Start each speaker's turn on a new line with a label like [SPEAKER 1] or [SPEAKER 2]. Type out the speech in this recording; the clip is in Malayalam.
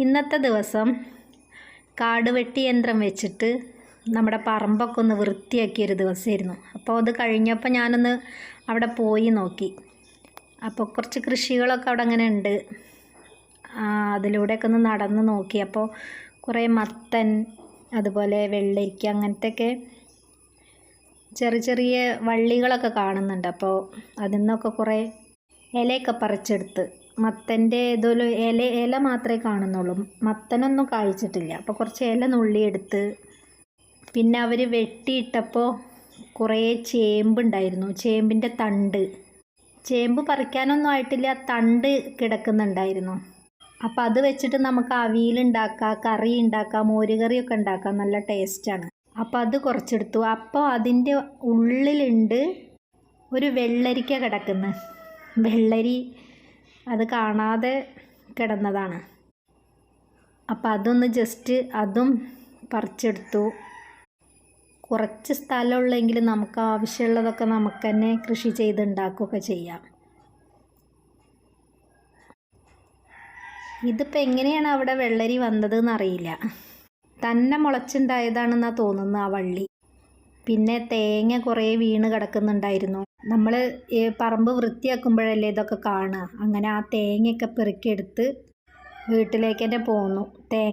[SPEAKER 1] ഇന്നത്തെ ദിവസം കാട് വെട്ടി യന്ത്രം വെച്ചിട്ട് നമ്മുടെ പറമ്പൊക്കെ ഒന്ന് വൃത്തിയാക്കിയൊരു ദിവസമായിരുന്നു. അപ്പോൾ അത് കഴിഞ്ഞപ്പോൾ ഞാനൊന്ന് അവിടെ പോയി നോക്കി. അപ്പോൾ കുറച്ച് കൃഷികളൊക്കെ അവിടെ അങ്ങനെ ഉണ്ട്. അതിലൂടെയൊക്കെ ഒന്ന് നടന്ന് നോക്കി. അപ്പോൾ കുറേ മത്തൻ, അതുപോലെ വെള്ളരിക്ക, അങ്ങനത്തെയൊക്കെ ചെറിയ ചെറിയ വള്ളികളൊക്കെ കാണുന്നുണ്ട്. അപ്പോൾ അതിൽ നിന്നൊക്കെ കുറേ ഇലയൊക്കെ പറിച്ചെടുത്ത്, മത്തൻ്റെ ഇതൊരു ഇല മാത്രമേ കാണുന്നുള്ളൂ, മത്തനൊന്നും കായ്ച്ചിട്ടില്ല. അപ്പോൾ കുറച്ച് ഇല നുള്ളിയെടുത്ത്, പിന്നെ അവർ വെട്ടിയിട്ടപ്പോൾ കുറേ ചേമ്പുണ്ടായിരുന്നു, ചേമ്പിൻ്റെ തണ്ട്. ചേമ്പ് പറിക്കാനൊന്നും ആയിട്ടില്ല, തണ്ട് കിടക്കുന്നുണ്ടായിരുന്നു. അപ്പോൾ അത് വെച്ചിട്ട് നമുക്ക് അവിയലുണ്ടാക്കാം, കറി ഉണ്ടാക്കാം, മോരുകറിയൊക്കെ ഉണ്ടാക്കാം, നല്ല ടേസ്റ്റാണ്. അപ്പോൾ അത് കുറച്ചെടുത്തു. അപ്പോൾ അതിൻ്റെ ഉള്ളിലുണ്ട് ഒരു വെള്ളരിക്ക കിടക്കുന്നു. വെള്ളരി അത് കാണാതെ കിടന്നതാണ്. അപ്പം അതൊന്ന് ജസ്റ്റ് അതും പറിച്ചെടുത്തു. കുറച്ച് സ്ഥലമുള്ളെങ്കിൽ നമുക്ക് ആവശ്യമുള്ളതൊക്കെ നമുക്ക് തന്നെ കൃഷി ചെയ്തുണ്ടാക്കുകയൊക്കെ ചെയ്യാം. ഇതിപ്പോൾ എങ്ങനെയാണ് അവിടെ വെള്ളരി വന്നതെന്ന് അറിയില്ല, തന്നെ മുളച്ചുണ്ടായതാണെന്നാണ് തോന്നുന്നത് ആ വള്ളി. പിന്നെ തേങ്ങ കുറേ വീണ് കിടക്കുന്നുണ്ടായിരുന്നു. നമ്മൾ പറമ്പ് വൃത്തിയാക്കുമ്പോഴല്ലേ ഇതൊക്കെ കാണുക. അങ്ങനെ ആ തേങ്ങയൊക്കെ പെറുക്കിയെടുത്ത് വീട്ടിലേക്ക് തന്നെ പോന്നു.